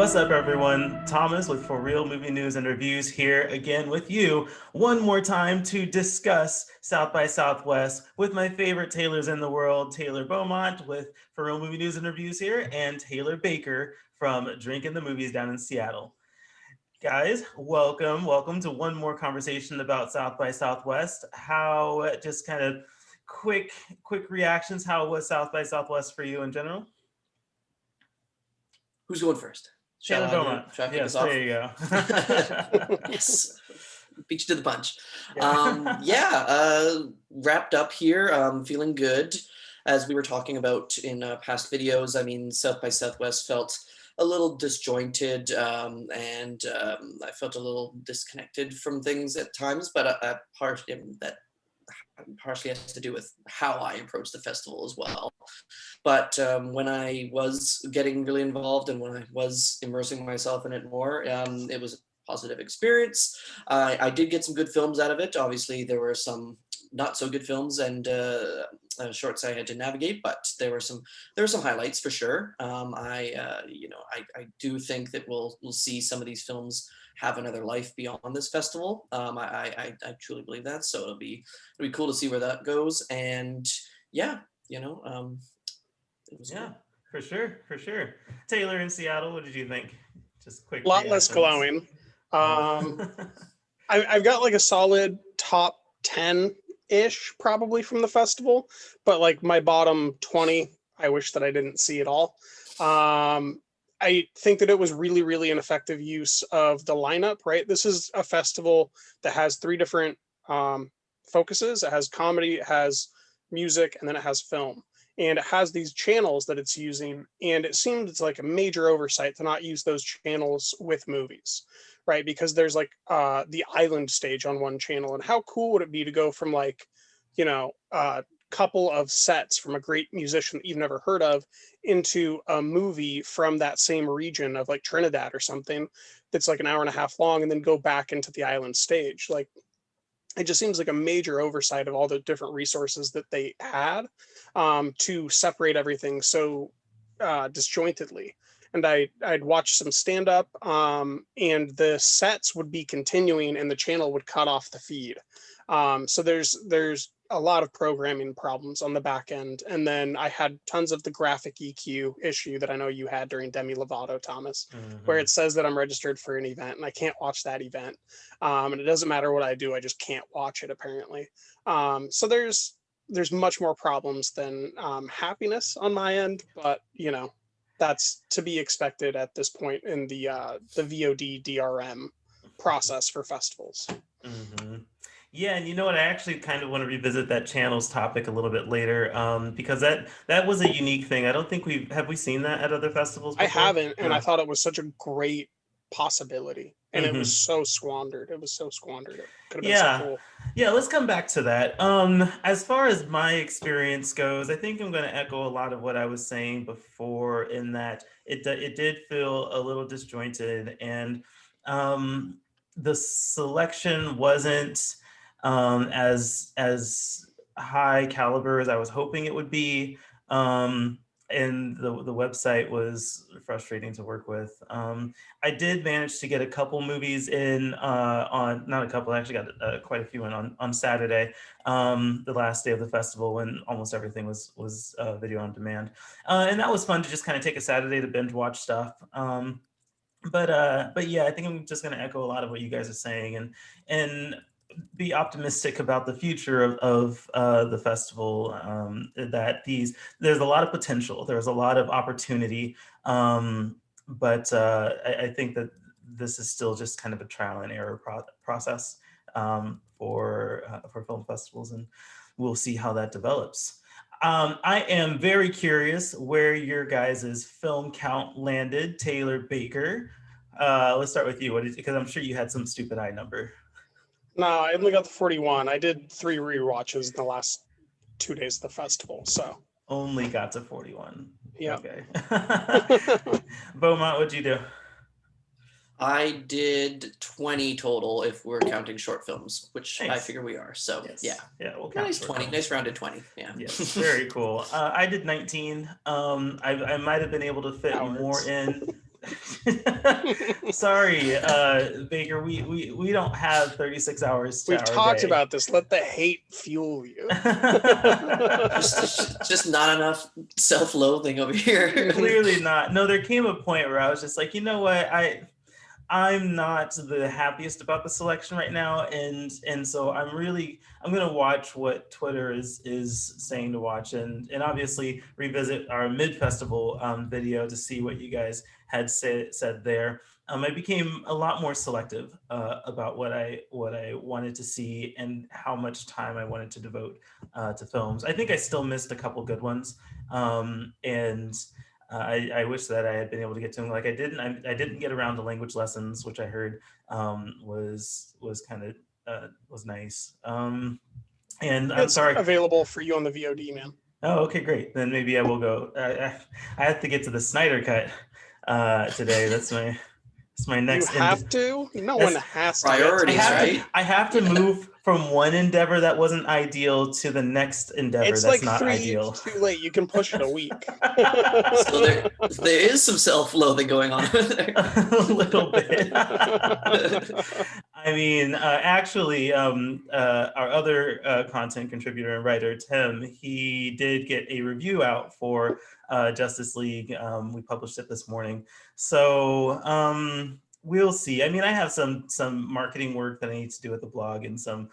What's up, everyone? Thomas with ForReel Movie News and Reviews here again with you one more time to discuss South by Southwest with my favorite Taylors in the world, Taylor Beaumont with ForReel Movie News and Reviews here, and Taylor Baker from Drinking the Movies down in Seattle. Guys, welcome to one more conversation about South by Southwest. How, just kind of quick reactions, how was South by Southwest for you in general? Who's going first? Taylor Beaumont. Shall I kick Yes, us off? there you go. Yes. Beat you to the punch. Yeah. Wrapped up here, feeling good. As we were talking about in past videos, I mean, South by Southwest felt a little disjointed, and I felt a little disconnected from things at times, but that partially has to do with how I approach the festival as well. But when I was getting really involved and when I was immersing myself in it more, it was a positive experience. I did get some good films out of it. Obviously, there were some not so good films and shorts I had to navigate, but there were some highlights for sure. I do think that we'll see some of these films have another life beyond this festival. I truly believe that. So it'll be cool to see where that goes. And yeah, it was Yeah, for sure. Taylor in Seattle, what did you think? Just quick. A lot less glowing. I've got like a solid top 10-ish probably from the festival, but like my bottom 20, I wish that I didn't see it all. I think that it was really, really an effective use of the lineup, right? This is a festival that has three different focuses. It has comedy, it has music, and then it has film. And it has these channels that it's using, and it seems it's like a major oversight to not use those channels with movies, right? Because there's like the island stage on one channel, and how cool would it be to go from like, a couple of sets from a great musician that you've never heard of into a movie from that same region of like Trinidad or something that's like an hour and a half long, and then go back into the island stage. Like, it just seems like a major oversight of all the different resources that they had to separate everything so disjointedly. And I'd watch some stand up, and the sets would be continuing and the channel would cut off the feed. So there's a lot of programming problems on the back end. And then I had tons of the graphic EQ issue that I know you had during Demi Lovato, Thomas, where it says that I'm registered for an event and I can't watch that event. And it doesn't matter what I do, I just can't watch it apparently. So there's much more problems than happiness on my end, but that's to be expected at this point in the VOD DRM process for festivals. Mm-hmm. Yeah, and you know what? I actually kind of want to revisit that channels topic a little bit later, because that was a unique thing. I don't think we seen that at other festivals before? I haven't, and No. I thought it was such a great possibility, and it was Mhm. so squandered. It could have been Yeah. so cool. Yeah, let's come back to that. As far as my experience goes, I think I'm going to echo a lot of what I was saying before, in that it did feel a little disjointed, and the selection wasn't as high caliber as I was hoping it would be. And the website was frustrating to work with. I did manage to get a couple movies in on, not a couple, I actually got quite a few in on Saturday, the last day of the festival, when almost everything was video on demand. And that was fun to just kind of take a Saturday to binge watch stuff. But yeah, I think I'm just going to echo a lot of what you guys are saying, and be optimistic about the future of the festival. That there's a lot of potential, there's a lot of opportunity, but I think that this is still just kind of a trial and error process for film festivals, and we'll see how that develops. I am very curious where your guys' film count landed, Taylor Baker. Let's start with you. Because I'm sure you had some stupid eye number. No, I only got the 41. I did 3 rewatches in the last 2 days of the festival, so Only got to 41. yeah. Okay. Beaumont, what'd you do? I did 20 total if we're counting short films, which Nice. I figure we are. So Yes. yeah, We'll count nice short 20, films. nice rounded 20. Yeah. Yes, very cool. I did 19. I might have been able to fit Cowards. more in Sorry, Baker, we don't have 36 hours to We've our talked day. about this. Let the hate fuel you. Just not enough self-loathing over here. Clearly not. No, there came a point where I was just like, you know what, I'm not the happiest about the selection right now, and so I'm gonna watch what Twitter is saying to watch, and obviously revisit our mid festival video to see what you guys had said there. I became a lot more selective about what I wanted to see and how much time I wanted to devote to films. I think I still missed a couple good ones, and I wish that I had been able to get to them. Like I didn't get around to language lessons, which I heard was kind of was nice. And I'm It's sorry. available for you on the VOD, man. Oh, okay, great. Then maybe I will go. I have to get to the Snyder cut today. That's my You next. have to. No That's one has to. priorities, right? I have to move from one endeavor that wasn't ideal to the next endeavor It's that's like not 3 ideal. years too late. You can push it a week. So there is some self-loathing going on over there. A little bit. I mean, actually, our other content contributor and writer, Tim, he did get a review out for Justice League. We published it this morning. So we'll see. I mean, I have some marketing work that I need to do with the blog and some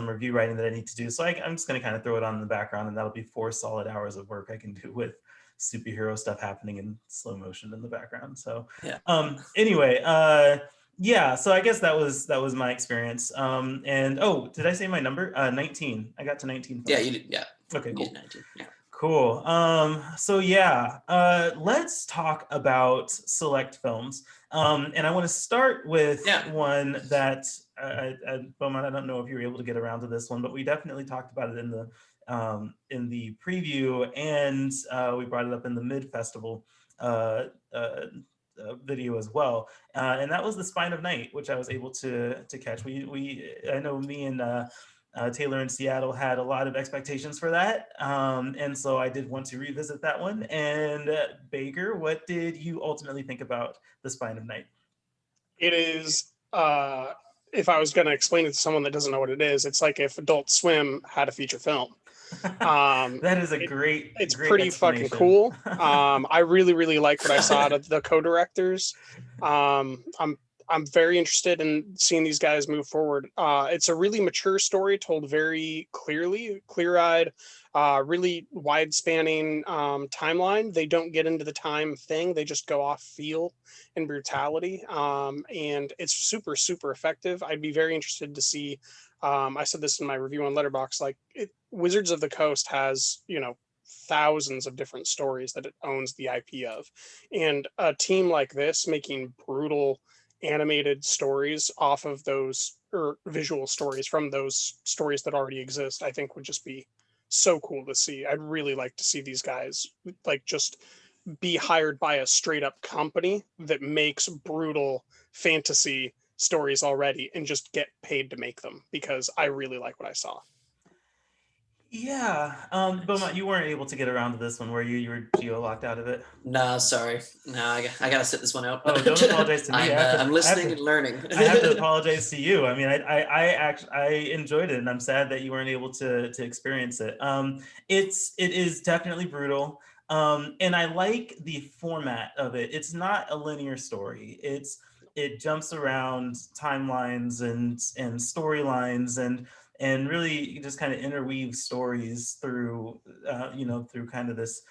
review writing that I need to do. So I'm just going to kind of throw it on in the background, and that'll be 4 solid hours of work I can do with superhero stuff happening in slow motion in the background. So Yeah. Anyway, yeah, so I guess that was my experience. And oh, did I say my number? 19. I got to 19. Yeah, you did. Yeah. Okay, You cool. did 19. Yeah. Cool. So yeah, let's talk about select films. And I want to start with one that Beaumont, I don't know if you were able to get around to this one, but we definitely talked about it in the preview, and we brought it up in the mid festival video as well, and that was The Spine of Night, which I was able to catch. I know me and Taylor in Seattle had a lot of expectations for that, and so I did want to revisit that one. And Baker, what did you ultimately think about The Spine of Night? It is, if I was going to explain it to someone that doesn't know what it is, it's like if Adult Swim had a feature film. That is a great. It's great pretty fucking cool. I really like what I saw out of the co-directors. I'm very interested in seeing these guys move forward. It's a really mature story told very clearly, clear-eyed, really wide-spanning timeline. They don't get into the time thing. They just go off feel and brutality. And it's super, super effective. I'd be very interested to see. I said this in my review on Letterboxd, like Wizards of the Coast has, thousands of different stories that it owns the IP of. And a team like this making brutal animated stories off of those, or visual stories from those stories that already exist, I think would just be so cool to see. I'd really like to see these guys like just be hired by a straight up company that makes brutal fantasy stories already and just get paid to make them, because I really like what I saw. Yeah, Beaumont, you weren't able to get around to this one, were you? You were geo-locked out of it? Nah, sorry. No, I gotta sit this one out. Oh, don't apologize to me. I'm listening and learning. I have to apologize to you. I mean, I actually enjoyed it, and I'm sad that you weren't able to experience it. It is definitely brutal, and I like the format of it. It's not a linear story. It jumps around timelines and storylines and really just kind of interweave stories through through kind of this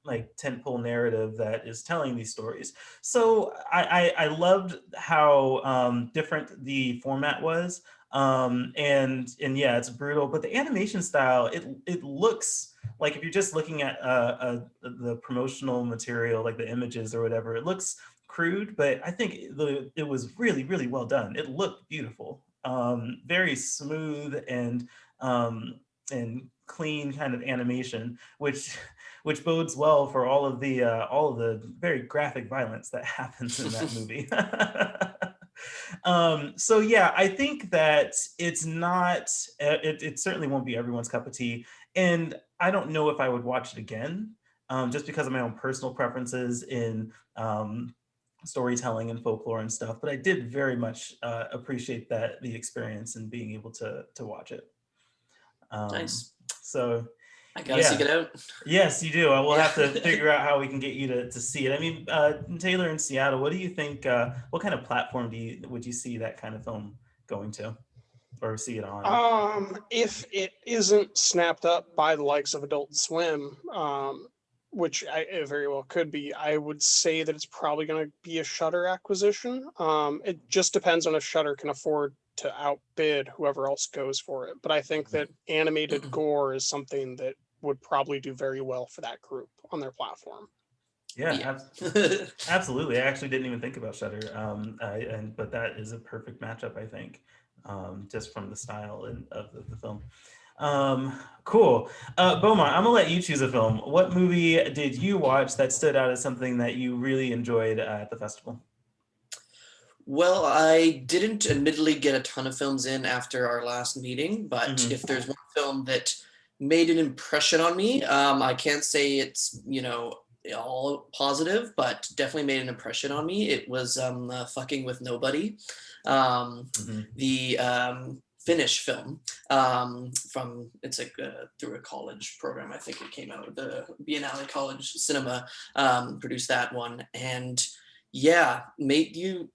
like tentpole narrative that is telling these stories. So I loved how different the format was, and yeah, it's brutal, but the animation style, it looks like, if you're just looking at the promotional material, like the images or whatever, it looks crude, but I think it was really, really well done. It looked beautiful, very smooth and clean kind of animation, which bodes well for all of the very graphic violence that happens in that movie. So yeah, I think that it's not, it certainly won't be everyone's cup of tea, and I don't know if I would watch it again. just because of my own personal preferences in storytelling and folklore and stuff. But I did very much appreciate the experience and being able to watch it. Nice. So I gotta seek it out. yes, you do. I will have to Yeah. figure out how we can get you to see it. I mean, Taylor in Seattle, what do you think? What kind of platform would you see that kind of film going to, or see it on? If it isn't snapped up by the likes of Adult Swim, which it very well could be, I would say that it's probably going to be a Shudder acquisition. It just depends on if Shudder can afford to outbid whoever else goes for it. But I think that animated gore is something that would probably do very well for that group on their platform. Yeah, absolutely. I actually didn't even think about Shudder, but that is a perfect matchup, I think, just from the style of the film. Cool. Beaumont, I'm gonna let you choose a film. What movie did you watch that stood out as something that you really enjoyed at the festival? Well, I didn't admittedly get a ton of films in after our last meeting, but if there's one film that made an impression on me, I can't say it's, all positive, but definitely made an impression on me. It was Fucking with Nobody, the Finnish film from, it's like through a college program. I think it came out, the Biennale College Cinema produced that one. And yeah, made you,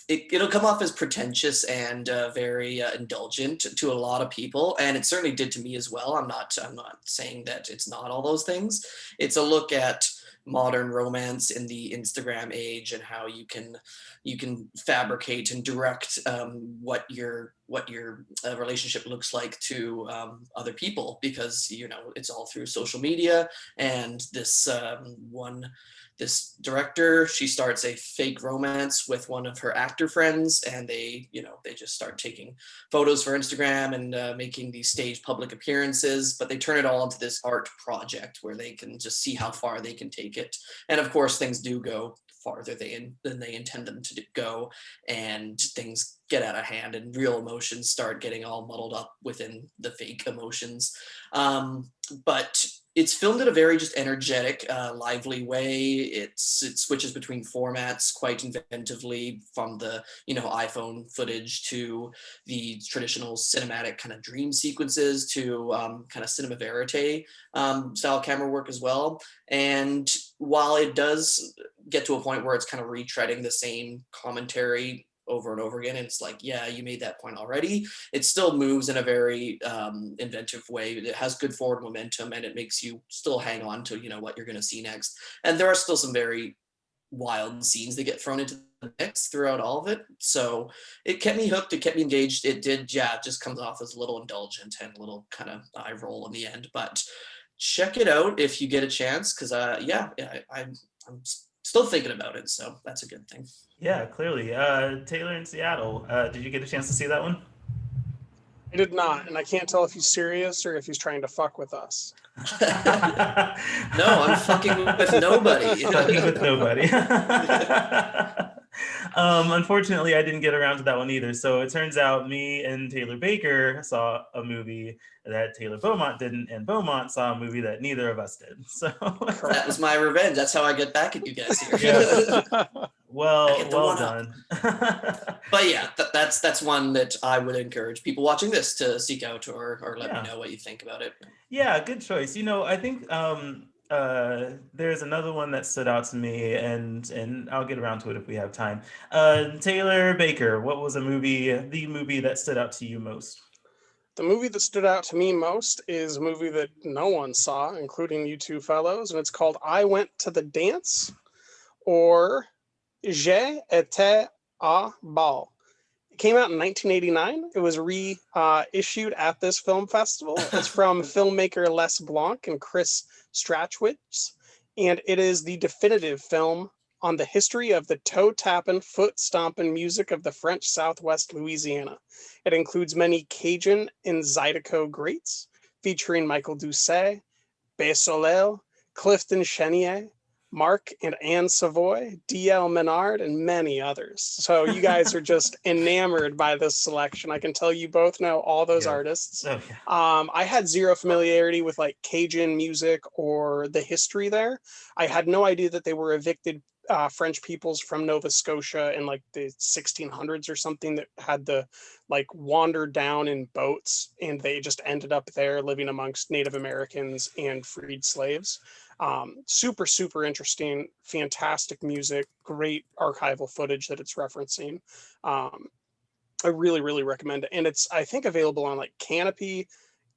it'll come off as pretentious and very indulgent to a lot of people, and it certainly did to me as well. I'm not saying that it's not all those things. It's a look at modern romance in the Instagram age and how you can fabricate and direct what your relationship looks like to other people, because it's all through social media. And this director, she starts a fake romance with one of her actor friends, and they just start taking photos for Instagram and making these staged public appearances, but they turn it all into this art project where they can just see how far they can take it. And of course, things do go farther than they intend them to go, and things get out of hand and real emotions start getting all muddled up within the fake emotions. But it's filmed in a very just energetic, lively way. It switches between formats quite inventively, from the iPhone footage to the traditional cinematic kind of dream sequences to kind of cinema verite style camera work as well. And while it does get to a point where it's kind of retreading the same commentary over and over again, and it's like, yeah, you made that point already, it still moves in a very inventive way. It has good forward momentum, and it makes you still hang on to what you're going to see next. And there are still some very wild scenes that get thrown into the mix throughout all of it, so it kept me hooked, it kept me engaged. It did, it just comes off as a little indulgent and a little kind of eye roll in the end, but check it out if you get a chance, because I'm still thinking about it, so that's a good thing. Yeah, clearly. Taylor in Seattle, did you get a chance to see that one? I did not, and I can't tell if he's serious or if he's trying to fuck with us. No, I'm fucking with nobody. Fucking with nobody. Unfortunately, I didn't get around to that one either. So it turns out me and Taylor Baker saw a movie that Taylor Beaumont didn't, and Beaumont saw a movie that neither of us did. So that was my revenge. That's how I get back at you guys here. Yes. Well done. But yeah, that's one that I would encourage people watching this to seek out or let me know what you think about it. Yeah, good choice. I think there's another one that stood out to me, and I'll get around to it if we have time. Taylor Baker, what was the movie that stood out to you most? The movie that stood out to me most is a movie that no one saw, including you two fellows, and it's called I Went to the Dance, or J'ai été à bal. It came out in 1989. It was reissued at this film festival. It's from filmmaker Les Blanc and Chris Strachwitz, and it is the definitive film on the history of the toe-tapping, foot-stomping music of the French Southwest Louisiana. It includes many Cajun and Zydeco greats, featuring Michael Doucet, Bé Soleil, Clifton Chenier, Mark and Anne Savoy, D.L. Menard, and many others. So you guys are just enamored by this selection. I can tell you both know all those Yeah. artists. Oh yeah. I had zero familiarity with like Cajun music or the history there. I had no idea that they were evicted French peoples from Nova Scotia in like the 1600s or something, that had the like wandered down in boats, and they just ended up there living amongst Native Americans and freed slaves. Super, super interesting, fantastic music, great archival footage that it's referencing. Um, I really, really recommend it. And it's, I think, available on like Canopy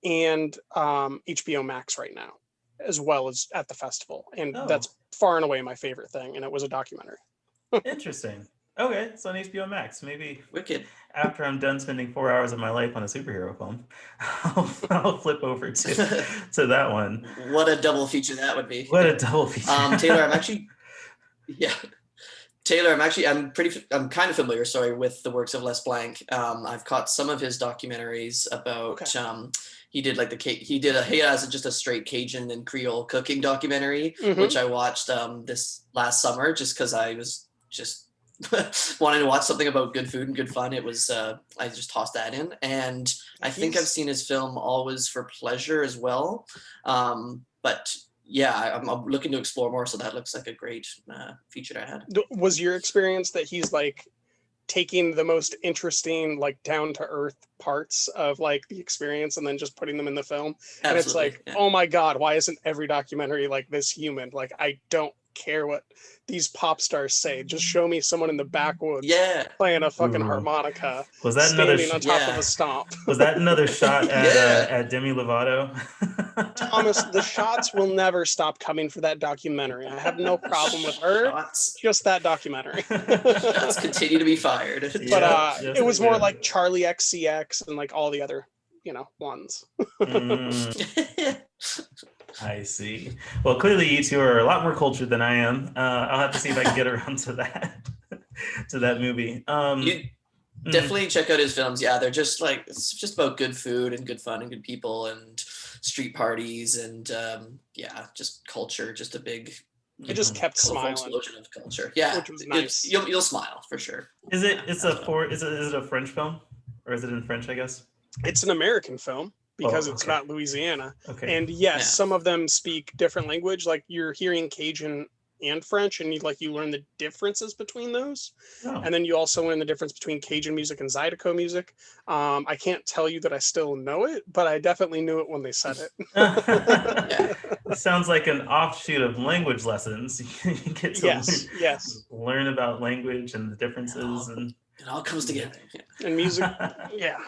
and HBO Max right now, as well as at the festival. And Oh, that's far and away my favorite thing. And it was a documentary. interesting. Okay, it's on HBO Max. Maybe Wicked. after I'm done spending 4 hours of my life on a superhero film, I'll flip over to that one. What a double feature that would be. What a double feature. Taylor, yeah. Taylor, I'm kind of familiar, sorry, with the works of Les Blanc. I've caught some of his documentaries about, Okay. he did like he has just a straight Cajun and Creole cooking documentary, Mhm. which I watched this last summer just because I was just wanting to watch something about good food and good fun. It was, I just tossed that in. And I think I've seen his film Always for Pleasure as well. But yeah, I'm looking to explore more. So that looks like a great feature I had. Was your experience that he's like taking the most interesting, like down to earth parts of like the experience and then just putting them in the film? And it's Absolutely. like, oh my God, why isn't every documentary like this human? Like, I don't care what these pop stars say. Just show me someone in the backwoods Yeah. playing a fucking Ooh. harmonica, Was that another standing on top of Yeah. a stomp. was that another shot at Yeah. at Demi Lovato? Thomas, the shots will never stop coming for that documentary. I have no problem with her, Shots just that documentary. Shots continue to be fired. But Yes, it was they more do. like Charlie XCX and like all the other, ones. Mm, I see. Well, clearly you two are a lot more cultured than I am. I'll have to see if I can get around to that to that movie. You definitely check out his films. Yeah, they're just like, it's just about good food and good fun and good people and street parties and yeah, just culture. Just a big, I just kept colorful smiling, explosion of culture. Yeah, which was nice. You'll smile for sure. Is it? Yeah, Is it a French film, or is it in French? I guess. It's an American film because Oh, it's okay. about Louisiana. Okay. And yes, Yeah. some of them speak different language. Like you're hearing Cajun and French, and you learn the differences between those. Oh. And then you also learn the difference between Cajun music and Zydeco music. I can't tell you that I still know it, but I definitely knew it when they said it. Yeah. It sounds like an offshoot of language lessons. You get to Yes. learn about language and the differences and It all comes together. Yeah. And music, yeah.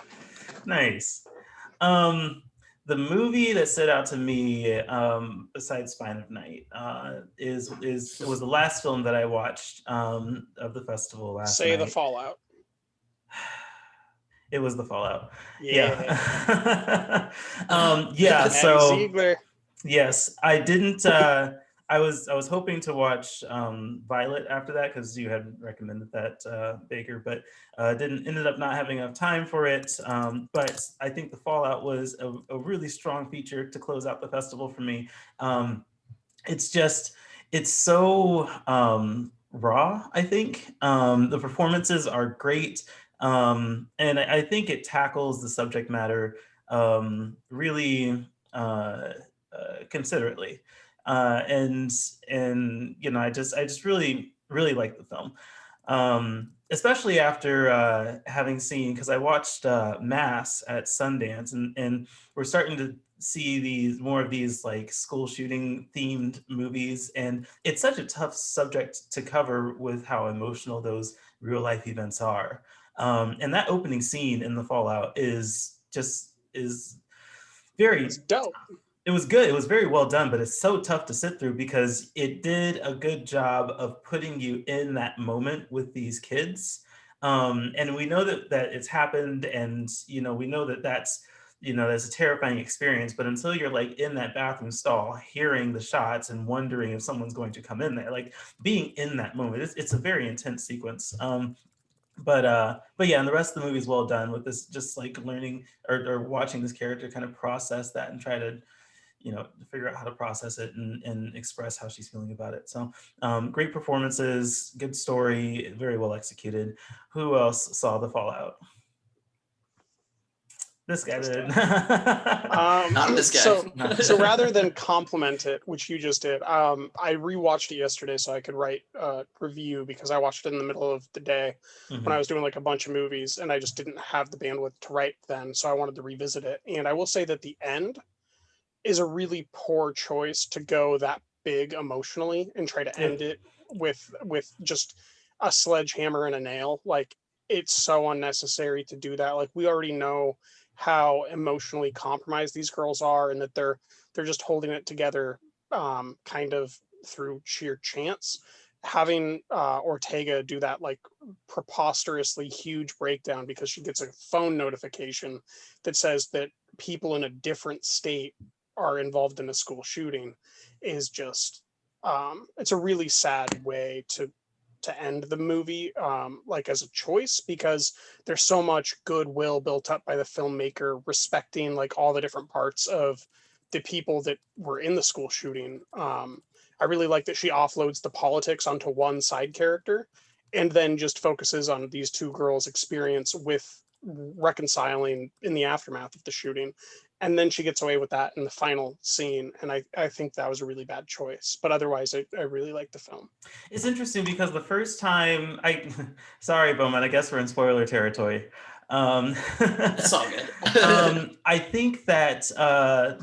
Nice. The movie that stood out to me, besides Spine of Night, it was the last film that I watched of the festival last Say night. the Fallout. It was The Fallout. Yeah. Yeah. Maddie So Ziegler. yes, I didn't. I was hoping to watch Violet after that because you had recommended that, Baker, but ended up not having enough time for it. But I think The Fallout was a really strong feature to close out the festival for me. It's so raw. I think the performances are great, and I think it tackles the subject matter really considerately. And I just really like the film, especially after having seen, because I watched Mass at Sundance, and we're starting to see more of these like school shooting themed movies, and it's such a tough subject to cover with how emotional those real life events are. And that opening scene in The Fallout is very, It's dope. it was good. It was very well done, but it's so tough to sit through because it did a good job of putting you in that moment with these kids. And we know that it's happened, and we know that's a terrifying experience. But until you're like in that bathroom stall, hearing the shots and wondering if someone's going to come in there, like being in that moment, it's a very intense sequence. But yeah, and the rest of the movie is well done with this, just like learning or watching this character kind of process that and try to figure out how to process it and express how she's feeling about it. So great performances, good story, very well executed. Who else saw The Fallout? This guy did. Not this guy. So rather than compliment it, which you just did, I rewatched it yesterday so I could write a review, because I watched it in the middle of the day when I was doing like a bunch of movies, and I just didn't have the bandwidth to write then, so I wanted to revisit it. And I will say that the end is a really poor choice to go that big emotionally and try to end it with just a sledgehammer and a nail. Like, it's so unnecessary to do that. Like, we already know how emotionally compromised these girls are, and that they're just holding it together kind of through sheer chance. Having Ortega do that like preposterously huge breakdown because she gets a phone notification that says that people in a different state are involved in a school shooting is just it's a really sad way to end the movie, like as a choice, because there's so much goodwill built up by the filmmaker, respecting like all the different parts of the people that were in the school shooting. I really like that she offloads the politics onto one side character and then just focuses on these two girls' experience with reconciling in the aftermath of the shooting. And then she gets away with that in the final scene. And I think that was a really bad choice. But otherwise, I really like the film. It's interesting because the first time sorry, Bowman, I guess we're in spoiler territory. It's all good. I think that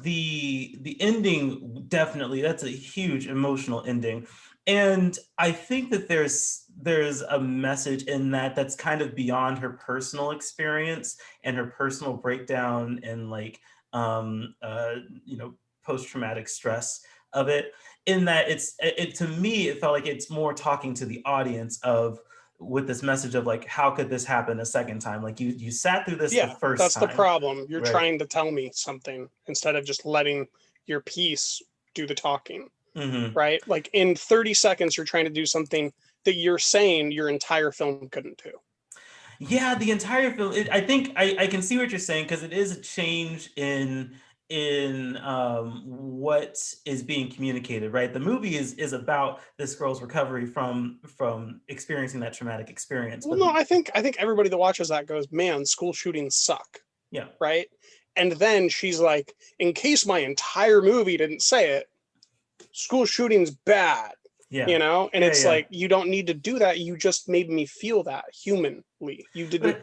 the ending, definitely, that's a huge emotional ending. And I think that there's a message in that that's kind of beyond her personal experience and her personal breakdown and like post-traumatic stress of it, in that it to me it felt like it's more talking to the audience of with this message of like, how could this happen a second time? Like you sat through this the first that's time. the problem. You're right? trying to tell me something instead of just letting your piece do the talking. Right? Like in 30 seconds, you're trying to do something that you're saying your entire film couldn't do. Yeah, the entire film. I think I can see what you're saying, because it is a change in what is being communicated. Right, the movie is about this girl's recovery from experiencing that traumatic experience. Well, no, I think everybody that watches that goes, man, school shootings suck. Yeah. Right. And then she's like, in case my entire movie didn't say it, school shooting's bad. Yeah. And it's like, you don't need to do that. You just made me feel that humanly. You didn't.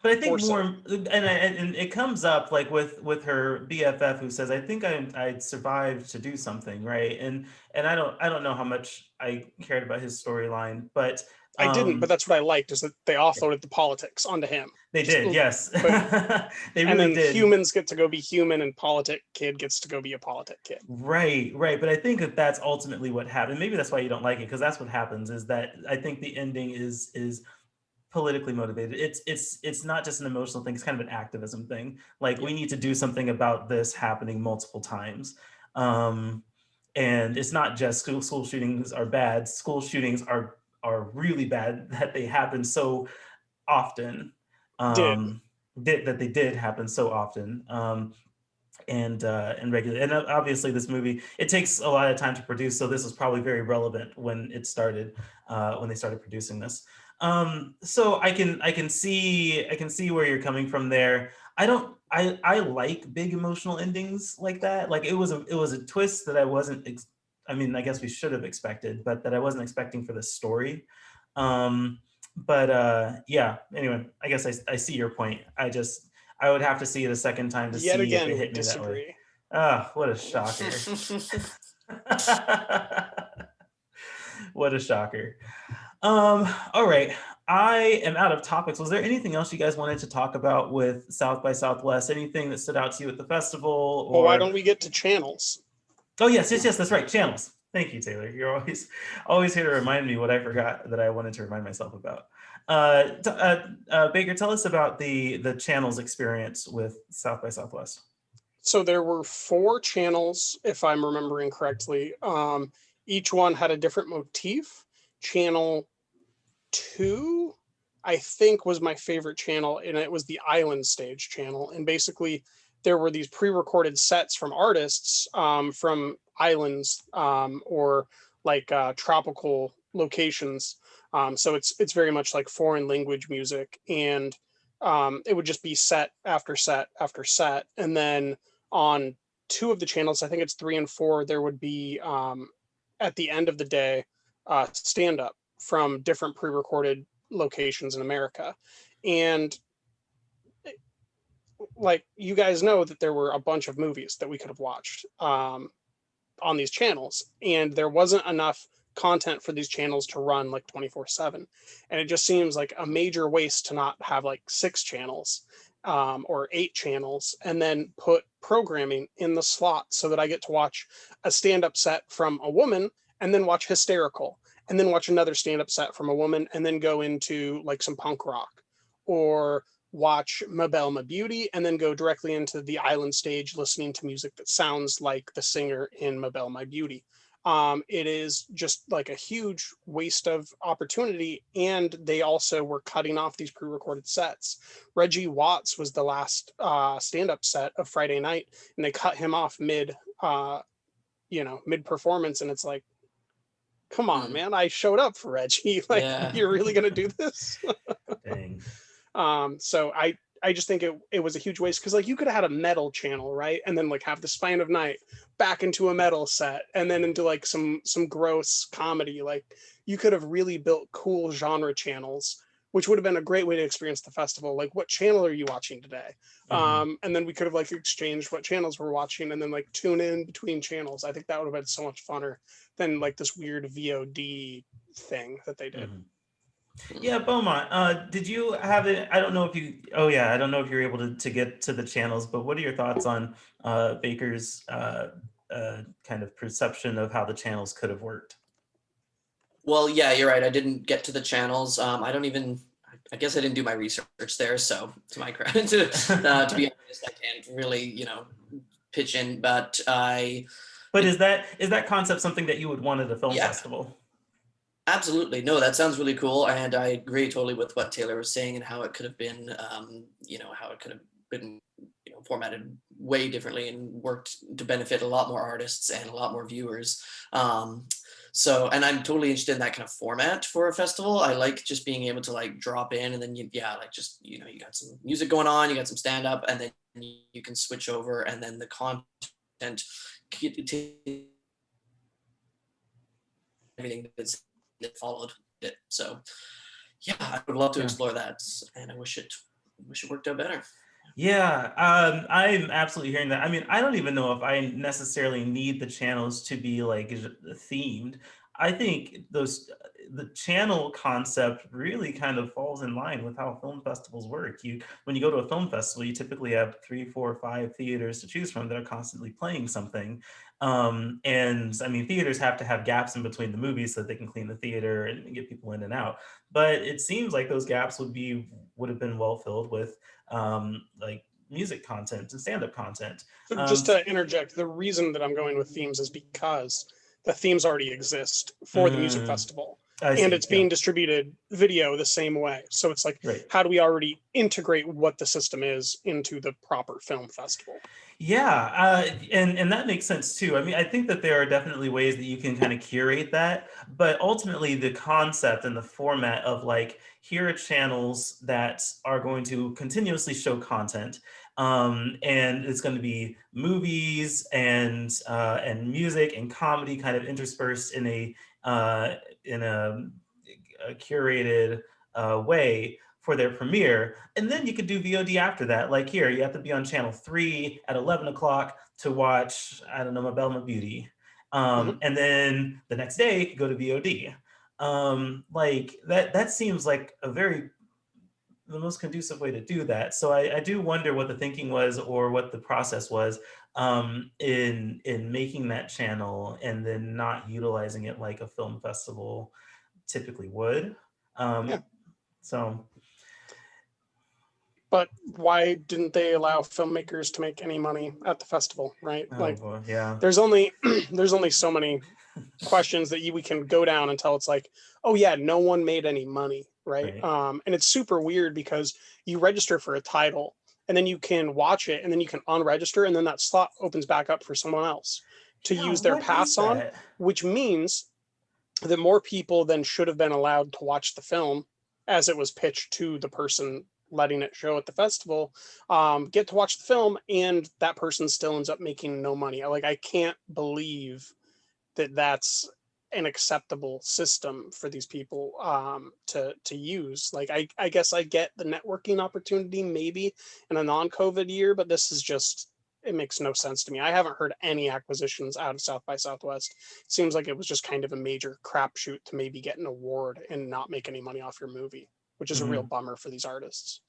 But I think more, and it comes up like with her BFF, who says, "I think I survived to do something," right? And I don't know how much I cared about his storyline, but I didn't. But that's what I liked, is that they offloaded the politics onto him. They did, yes. They really and then did. Humans get to go be human, and politic kid gets to go be a politic kid. Right. But I think that that's ultimately what happened. Maybe that's why you don't like it, because that's what happens. Is that I think the ending is politically motivated. It's not just an emotional thing. It's kind of an activism thing. Like, we need to do something about this happening multiple times. And it's not just school shootings are bad. School shootings are really bad, that they happen so often. That they did happen so often. And regular. And obviously this movie, it takes a lot of time to produce. So this was probably very relevant when it started, when they started producing this. So I can see where you're coming from there. I like big emotional endings like that. Like, it was a twist that I wasn't, I guess we should have expected, but that I wasn't expecting for this story. Yeah, anyway, I guess I see your point. I would have to see it a second time to see if it hit me that way. Ah, what a shocker. What a shocker. All right. I am out of topics. Was there anything else you guys wanted to talk about with South by Southwest? Anything that stood out to you at the festival? Or... Well, why don't we get to channels? Oh, yes, that's right. Channels. Thank you, Taylor. You're always here to remind me what I forgot that I wanted to remind myself about. Baker, tell us about the channels experience with South by Southwest. So there were 4 channels, if I'm remembering correctly. Each one had a different motif. Channel 2, I think, was my favorite channel, and it was the Island Stage channel. And basically, there were these pre-recorded sets from artists from islands or like tropical locations. So it's very much like foreign language music, and it would just be set after set after set. And then on two of the channels, I think it's 3 and 4, there would be at the end of the day stand up from different pre-recorded locations in America. And like, you guys know that there were a bunch of movies that we could have watched on these channels, and there wasn't enough content for these channels to run like 24/7. And it just seems like a major waste to not have like 6 channels or 8 channels, and then put programming in the slot so that I get to watch a stand-up set from a woman, and then watch Hysterical, and then watch another stand-up set from a woman, and then go into like some punk rock, or watch Mabel Ma Beauty, and then go directly into the island stage listening to music that sounds like the singer in Mabel Ma Beauty. It is just like a huge waste of opportunity. And they also were cutting off these pre-recorded sets. Reggie Watts was the last stand-up set of Friday night, and they cut him off mid performance. And it's like, come on, man, I showed up for Reggie. Like, Yeah. you're really gonna do this? Dang. So I just think it was a huge waste, because like, you could have had a metal channel, right? And then like have the Spine of Night back into a metal set, and then into like some gross comedy. Like, you could have really built cool genre channels, which would have been a great way to experience the festival. Like, what channel are you watching today? And then we could have like exchanged what channels we're watching, and then like tune in between channels. I think that would have been so much funner than like this weird VOD thing that they did. Yeah, Beaumont, did you have it? I don't know if you, oh yeah, I don't know if you're able to get to the channels, but what are your thoughts on Baker's kind of perception of how the channels could have worked? Well, yeah, you're right. I didn't get to the channels. I guess I didn't do my research there. So to my credit, to be honest, I can't really, pitch in, but But is that concept something that you would want at a film Yeah. festival? Absolutely. No, that sounds really cool. And I agree totally with what Taylor was saying, and how it could have been, how it could have been, formatted way differently and worked to benefit a lot more artists and a lot more viewers. And I'm totally interested in that kind of format for a festival. I like just being able to like drop in, and then you got some music going on, you got some stand up, and then you can switch over, and then the content, everything that's that followed it. So yeah, I would love to explore that, and I wish it worked out better. Yeah, I'm absolutely hearing that. I mean, I don't even know if I necessarily need the channels to be like themed. I think the channel concept really kind of falls in line with how film festivals work. When you go to a film festival, you typically have 3, 4, 5 theaters to choose from that are constantly playing something. And I mean, theaters have to have gaps in between the movies so that they can clean the theater and get people in and out. But it seems like those gaps would have been well filled with like music content and stand-up content. So just to interject, the reason that I'm going with themes is because the themes already exist for the music festival, and it's being distributed video the same way. So it's like, right. How do we already integrate what the system is into the proper film festival? Yeah, and that makes sense too. I mean, I think that there are definitely ways that you can kind of curate that, but ultimately the concept and the format of like, here are channels that are going to continuously show content, and it's going to be movies and music and comedy kind of interspersed in a curated way for their premiere. And then you could do VOD after that. Like here, you have to be on channel 3 at 11 o'clock to watch, I don't know, Mabel Ma Beauty. And then the next day, you could go to VOD. Like that seems like the most conducive way to do that. So I do wonder what the thinking was, or what the process was in making that channel and then not utilizing it like a film festival typically would. So But why didn't they allow filmmakers to make any money at the festival, right? Like, boy, yeah. there's only so many questions that we can go down until it's like, oh yeah, no one made any money, right? Right. And it's super weird because you register for a title, and then you can watch it, and then you can unregister, and then that slot opens back up for someone else to Yeah, use their what is pass on, that? which means that more people than should have been allowed to watch the film as it was pitched to the person letting it show at the festival, get to watch the film, and that person still ends up making no money. Like, I can't believe that that's an acceptable system for these people to use. Like, I guess I get the networking opportunity maybe in a non-COVID year, but this is just, it makes no sense to me. I haven't heard any acquisitions out of South by Southwest. It seems like it was just kind of a major crapshoot to maybe get an award and not make any money off your movie, which is a real bummer for these artists.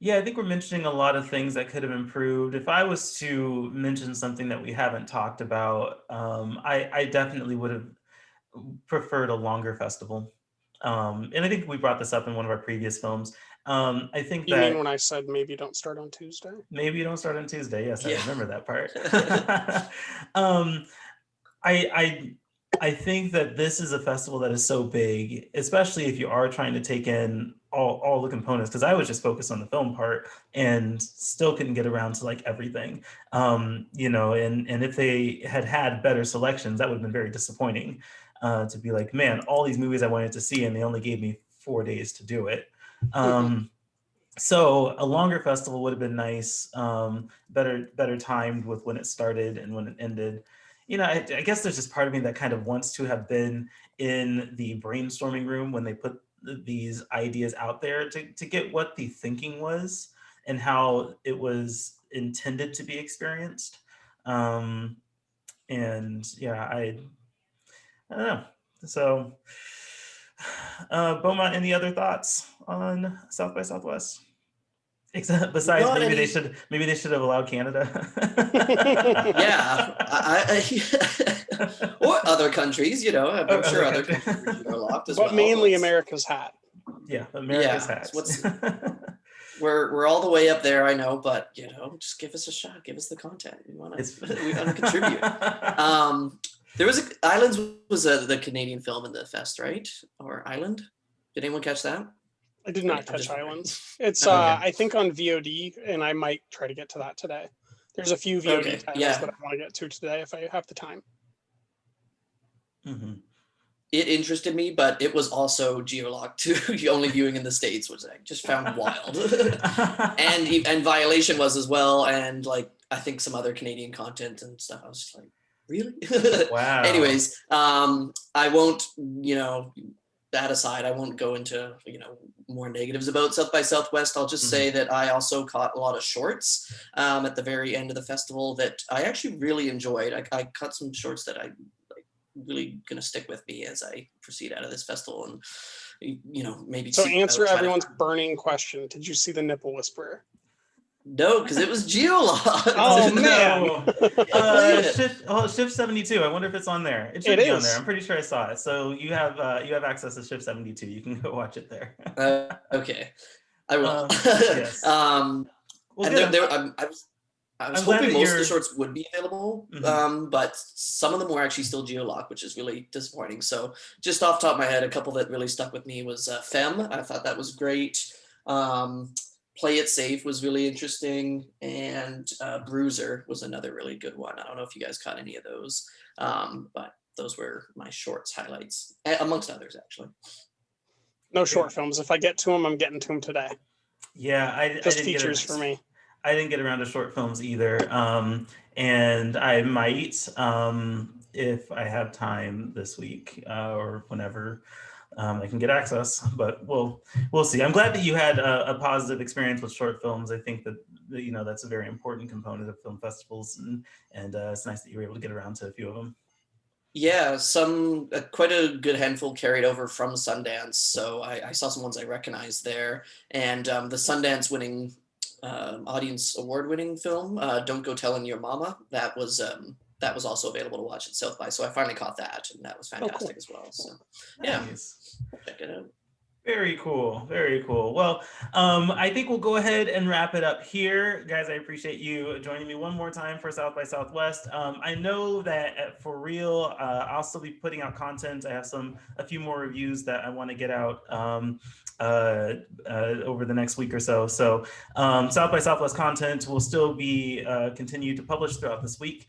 Yeah, I think we're mentioning a lot of things that could have improved. If I was to mention something that we haven't talked about, I definitely would have preferred a longer festival. And I think we brought this up in one of our previous films. I think You mean that when I said maybe don't start on Tuesday? maybe you don't start on Tuesday. Yes, I Yeah. remember that part. um, I I think that this is a festival that is so big, especially if you are trying to take in all the components. Because I was just focused on the film part and still couldn't get around to like everything. You know, and if they had had better selections, that would have been very disappointing. To be like, man, all these movies I wanted to see, and they only gave me 4 days to do it. So a longer festival would have been nice, better timed with when it started and when it ended. You know, I guess there's just part of me that kind of wants to have been in the brainstorming room when they put these ideas out there to get what the thinking was and how it was intended to be experienced. Um, and yeah, I don't know. So, Beaumont, any other thoughts on South by Southwest? Except besides Not any. maybe they should have allowed Canada. Yeah, or other countries. You know, I'm sure other countries are locked as well. But mainly It's- America's hat. Yeah, America's Yeah, hats. we're all the way up there, I know, but you know, just give us a shot, give us the content. We want to contribute. There was Islands was the Canadian film in the fest, right? Or Island? Did anyone catch that? I did not I'm catch just wondering. Islands. It's Okay. I think on VOD, and I might try to get to that today. There's a few VOD Okay, titles yeah. that I want to get to today if I have the time. Mhm. It interested me, but it was also geolocked to only viewing in the States, which I just found wild. and Violation was as well, and like I think some other Canadian content and stuff. I was just like, really? Wow. Anyways, I won't, you know, that aside, I won't go into, you know, more negatives about South by Southwest. I'll just say that I also caught a lot of shorts at the very end of the festival that I actually really enjoyed. I caught some shorts that I really going to stick with me as I proceed out of this festival, and you know, maybe So seek answer out, try to everyone's find- burning question. Did you see the Nipple Whisperer? No, because it was geolocked. Oh, No. Played it. Shift 72. I wonder if it's on there. It should It be on is. there. I'm pretty sure I saw it. So you have access to Shift 72. You can go watch it there. Okay, I will. Yes. And Well, there, good. I was I'm glad hoping that most of the you're- shorts would be available, but some of them were actually still geolocked, which is really disappointing. So just off the top of my head, a couple that really stuck with me was Femme. I thought that was great. Play It Safe was really interesting, and Bruiser was another really good one. I don't know if you guys caught any of those, but those were my shorts highlights, amongst others, actually. No short films. If I get to them, I'm getting to them today. Yeah, I Just didn't features get for me. I didn't get around to short films either. And I might, if I have time this week or whenever I can get access. But we'll see. I'm glad that you had a positive experience with short films. I think that you know that's a very important component of film festivals, and it's nice that you were able to get around to a few of them. Yeah, some quite a good handful carried over from Sundance. So I saw some ones I recognized there, and the Sundance winning audience award winning film, Don't Go Telling Your Mama, that was also available to watch at South by. So I finally caught that, and that was fantastic as well. So yeah, Nice. check it out. Very cool. Very cool. Well, I think we'll go ahead and wrap it up here. Guys, I appreciate you joining me one more time for South by Southwest. I know that For Real, I'll still be putting out content. I have a few more reviews that I want to get out over the next week or so. So South by Southwest content will still be continued to publish throughout this week.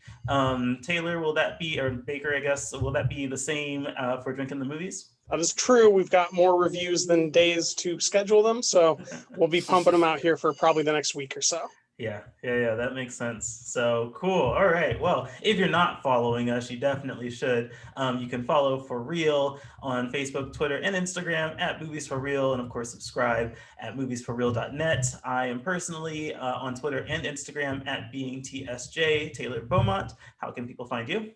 Taylor, will that be, or Baker, I guess, will that be the same for Drinking the Movies? That is true. We've got more reviews than days to schedule them, so we'll be pumping them out here for probably the next week or so. Yeah, that makes sense. So cool. All right. Well, if you're not following us, you definitely should. You can follow For Real on Facebook, Twitter, and Instagram at Movies For Real, and of course, subscribe at moviesforreal.net. I am personally on Twitter and Instagram at BeingTSJ. Taylor Beaumont, how can people find you?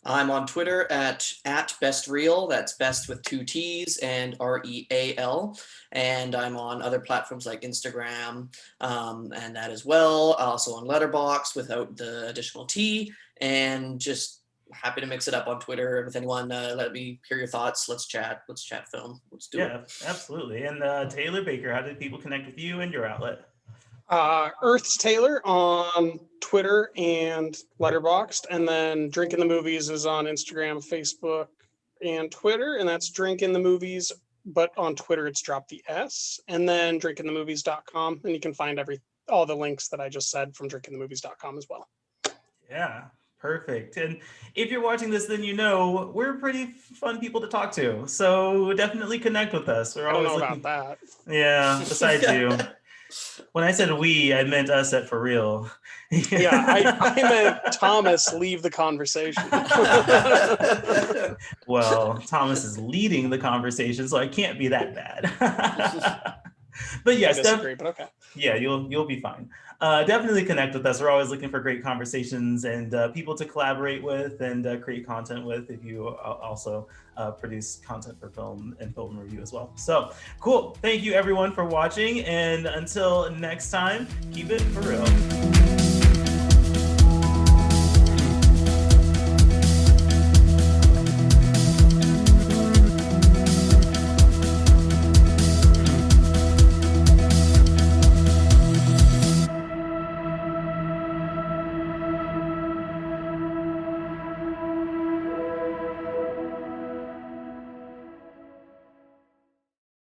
I'm on Twitter at BestReel. That's best with 2 T's and REAL. And I'm on other platforms like Instagram and that as well. Also on Letterboxd without the additional T. And just happy to mix it up on Twitter with anyone. Let me hear your thoughts. Let's chat. Let's chat film. Let's do it. Yeah, absolutely. And Taylor Baker, how did people connect with you and your outlet? Earth's Taylor on Twitter and Letterboxd, and then Drinking the Movies is on Instagram, Facebook, and Twitter, and that's Drinking the Movies, but on Twitter it's drop the S, and then drinkingthemovies.com, and you can find all the links that I just said from drinkingthemovies.com as well. Yeah, perfect. And if you're watching this, then you know we're pretty fun people to talk to, so definitely connect with us. We're I don't always know looking... about that. Yeah, besides you. When I said we, I meant us at For Real. Yeah, I meant Thomas leave the conversation. Well, Thomas is leading the conversation, so I can't be that bad. But yes, I disagree, but okay. Yeah, you'll be fine. Definitely connect with us. We're always looking for great conversations and people to collaborate with and create content with if you also produce content for film and film review as well. So cool. Thank you everyone for watching, and until next time, keep it for real.